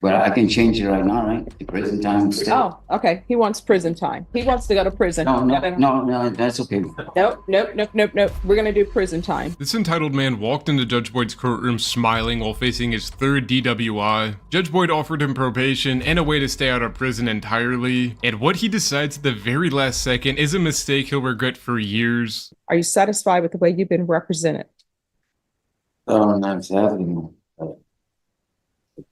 But I can change it right now, right? The prison time stay. Oh, okay. He wants prison time. He wants to go to prison. No, that's okay. Nope. We're gonna do prison time. This entitled man walked into Judge Boyd's courtroom smiling while facing his third DWI. Judge Boyd offered him probation and a way to stay out of prison entirely, and what he decides at the very last second is a mistake he'll regret for years. Are you satisfied with the way you've been represented? Oh, not exactly.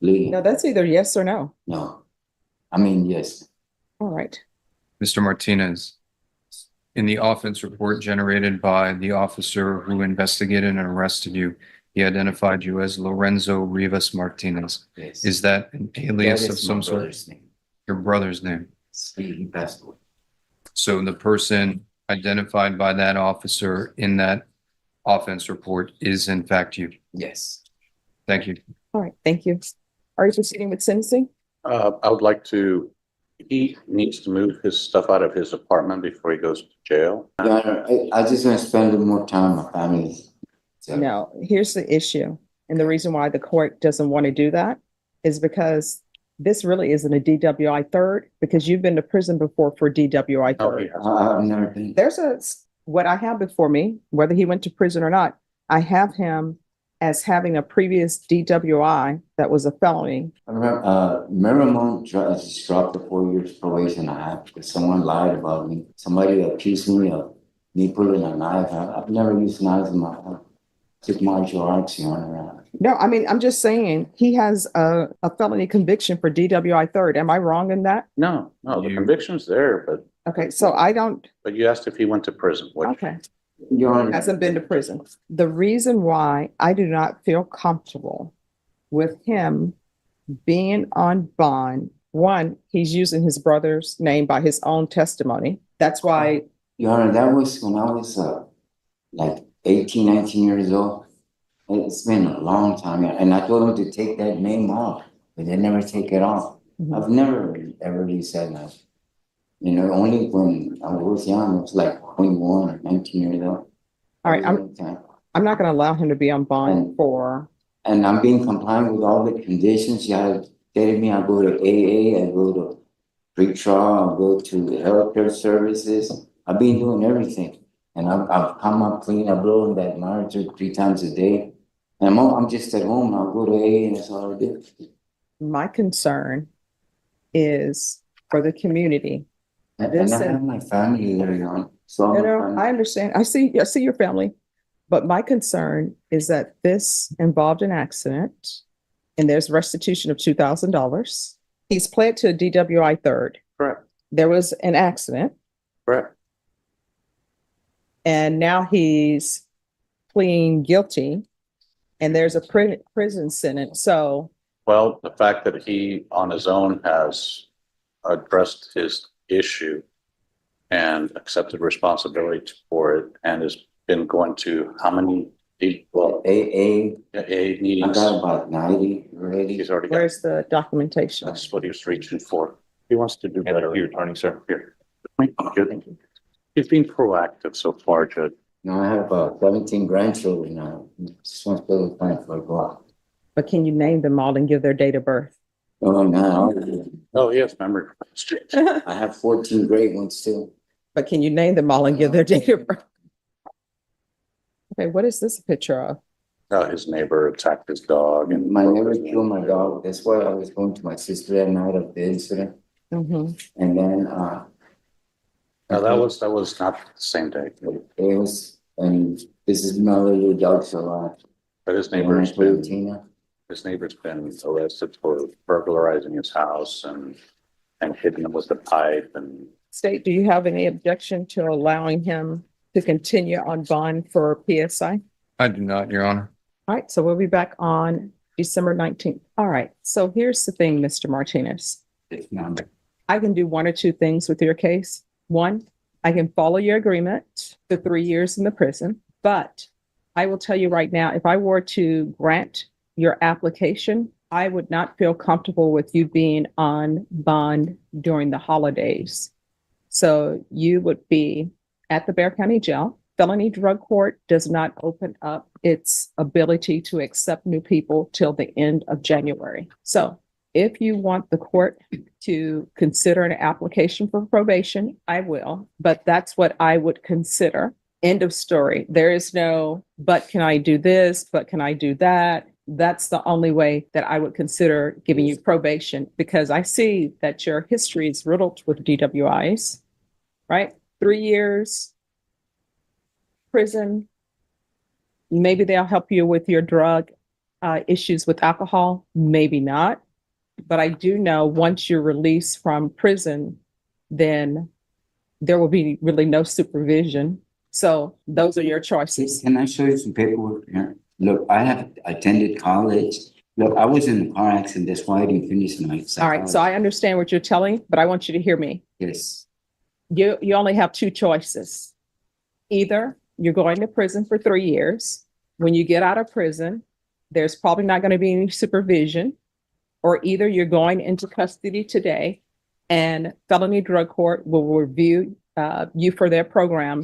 Please. No, that's either yes or no. No. I mean, yes. All right. Mr. Martinez, in the offense report generated by the officer who investigated and arrested you, he identified you as Lorenzo Rivas Martinez. Yes. Is that an alias That of is some my sort? brother's name. Your brother's name. He passed away. So the person identified by that officer in that offense report is in fact you. Yes. Thank you. All right. Thank you. Are you proceeding with sentencing? I would like to, he needs to move his stuff out of his apartment before he goes to jail. I just want to spend a little more time with my family. So, No, here's the issue. And the reason why the court doesn't want to do that is because this really isn't a DWI third, because you've been to prison before for DWI Oh, third. he has. I've never been. There's what I have before me, whether he went to prison or not, I have him as having a previous DWI that was a felony. I remember, Miramont just dropped the 4 years probation I have because someone lied about me. Somebody accused me of me pulling a knife. I've never used knives in my life. Took martial arts, you know. No, I mean, I'm just saying he has a felony conviction for DWI third. Am I wrong in that? No, the conviction's there, Okay, so I don't, but you asked if he went to prison. Which, okay, Your Honor, hasn't been to prison. The reason why I do not feel comfortable with him being on bond, one, he's using his brother's name by his own testimony. That's why, Your Honor, that was when I was like 18, 19 years old. It's been a long time. And I told him to take that name off, but they never take it off. Mhm. I've never ever really said that. You know, only when I was young, I was like 21 or 19 years old. all right, I'm not gonna allow him to be on bond for, And I'm being compliant with all the conditions. You have dated me. I go to AA, I go to pre-trial, I go to the healthcare services. I've been doing everything. And I've come up clean. I blow in that monitor 3 times a day. And I'm just at home. I'll go to AA and that's all I do. my concern is for the community. And I have my family there, Your Honor. So You know, I understand. I see your family, but my concern is that this involved an accident and there's restitution of $2,000. He's pled to a DWI third. correct, There was an accident correct. and now he's pleading guilty and there's a prison sentence. So, Well, the fact that he on his own has addressed his issue and accepted responsibility for it and has been going to how many AA, I meetings? got about 90 already. He's already got, where's the documentation? that's what he was reaching for. He wants to do better. Your attorney, sir. Here. Thank you. He's been proactive so far, Judge. Now I have 17 grandchildren now. Just want to build a plan for a block. But can you name them all and give their date of birth? Oh, no. Oh, yes, memory. I have 14 great ones too. But can you name them all and give their date of birth? Okay, what is this a picture of? His neighbor attacked his dog and My neighbor killed my dog. That's why I was going to my sister that night of the incident. Mhm. And then no, that was not the same day. it was, and this is my little dog so But his when I neighbor's played been Tina. arrested for burglarizing his house and hitting him with a pipe and State, do you have any objection to allowing him to continue on bond for PSI? I do not, Your Honor. All right, so we'll be back on December 19th. All right, so here's the thing, Mr. Martinez. I can do one or two things with your case. One, I can follow your agreement, the 3 years in the prison, but I will tell you right now, if I were to grant your application, I would not feel comfortable with you being on bond during the holidays. So you would be at the Bexar County Jail. Felony drug court does not open up its ability to accept new people till the end of January. So if you want the court to consider an application for probation, I will, but that's what I would consider. End of story. There is no, but can I do this? But can I do that? That's the only way that I would consider giving you probation, because I see that your history is riddled with DWIs, right? 3 years, prison. Maybe they'll help you with your drug issues with alcohol, maybe not. But I do know once you're released from prison, then there will be really no supervision. So those are your choices. Can I show you some paperwork here? Look, I have attended college. Look, I was in a car accident. That's why I didn't finish my psychology. All right, so I understand what you're telling, but I want you to hear me. Yes. You only have two choices. Either you're going to prison for 3 years. When you get out of prison, there's probably not going to be any supervision, or either you're going into custody today and felony drug court will review you for their program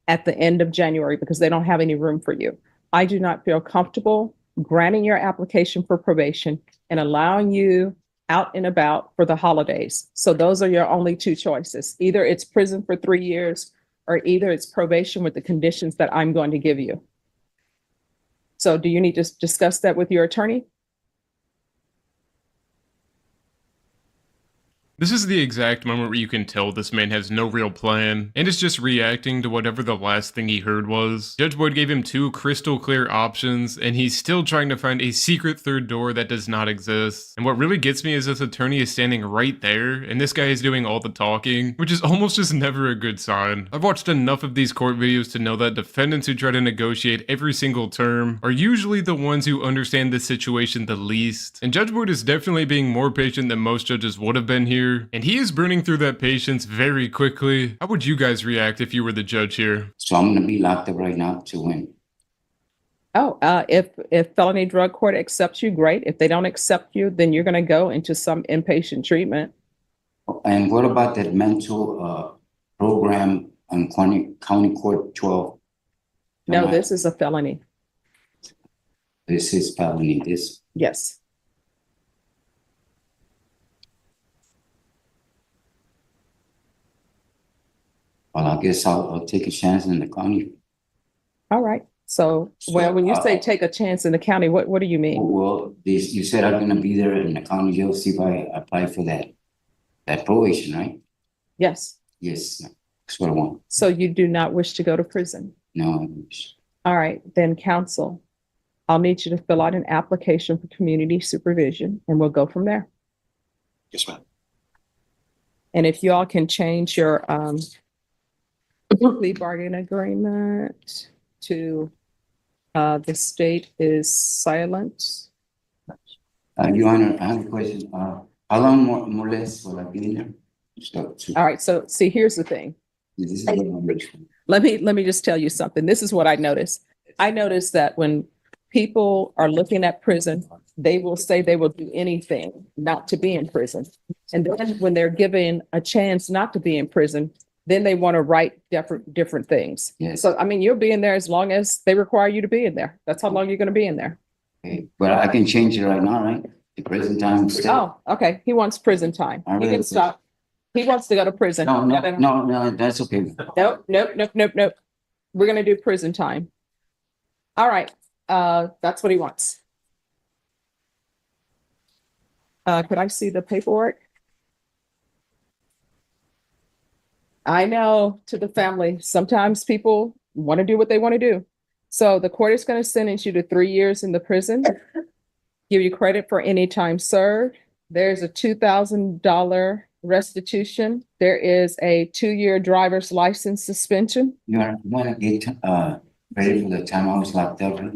at the end of January because they don't have any room for you. I do not feel comfortable granting your application for probation and allowing you out and about for the holidays. So those are your only two choices. Either it's prison for 3 years or either it's probation with the conditions that I'm going to give you. So do you need to discuss that with your attorney? This is the exact moment where you can tell this man has no real plan and is just reacting to whatever the last thing he heard was. Judge Boyd gave him 2 crystal clear options and he's still trying to find a secret third door that does not exist. And what really gets me is this attorney is standing right there and this guy is doing all the talking, which is almost just never a good sign. I've watched enough of these court videos to know that defendants who try to negotiate every single term are usually the ones who understand the situation the least. And Judge Boyd is definitely being more patient than most judges would have been here. And he is burning through that patience very quickly. How would you guys react if you were the judge here? So I'm gonna be locked up right now to win. Oh, if felony drug court accepts you, great. If they don't accept you, then you're going to go into some inpatient treatment. And what about that mental program on County Court 12? No, this is a felony. This is felony. This. Yes. Well, I guess I'll take a chance in the county. All right. So, well, when you say take a chance in the county, what do you mean? Well, you said I'm gonna be there in the county jail, see if I apply for that probation, right? Yes. Yes, that's what I want. So you do not wish to go to prison? No. All right, then counsel, I'll need you to fill out an application for community supervision and we'll go from there. Yes, ma'am. And if you all can change your plea bargain agreement to the state is silent. Your Honor, I have a question. How long more or less will I be in there? All right, so see, here's the thing. This is what I'm- Let me just tell you something. This is what I noticed. I noticed that when people are looking at prison, they will say they will do anything not to be in prison. And then when they're given a chance not to be in prison, then they want to write different things. Yes. So, I mean, you'll be in there as long as they require you to be in there. That's how long you're going to be in there. Okay. But I can change it right now, right? The prison time. Oh, okay. He wants prison time. I He really can stop. He wants to go to prison. No, that's okay. Nope. We're going to do prison time. All right. That's what he wants. Could I see the paperwork? I know, to the family, sometimes people want to do what they want to do. So the court is going to sentence you to 3 years in the prison, give you credit for any time served. There's a $2,000 restitution. There is a 2-year driver's license suspension. You want to get ready for the time I was locked up, right?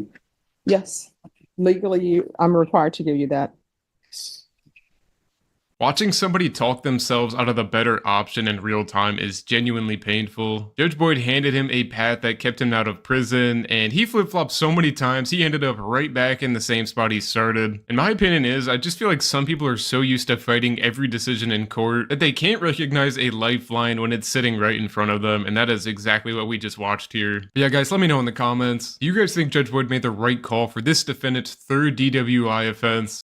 Yes, legally, I'm required to give you that. Watching somebody talk themselves out of the better option in real time is genuinely painful. Judge Boyd handed him a path that kept him out of prison, and he flip-flopped so many times he ended up right back in the same spot he started. And my opinion is, I just feel like some people are so used to fighting every decision in court that they can't recognize a lifeline when it's sitting right in front of them, and that is exactly what we just watched here. But yeah, guys, let me know in the comments. Do you guys think Judge Boyd made the right call for this defendant's 3rd DWI offense?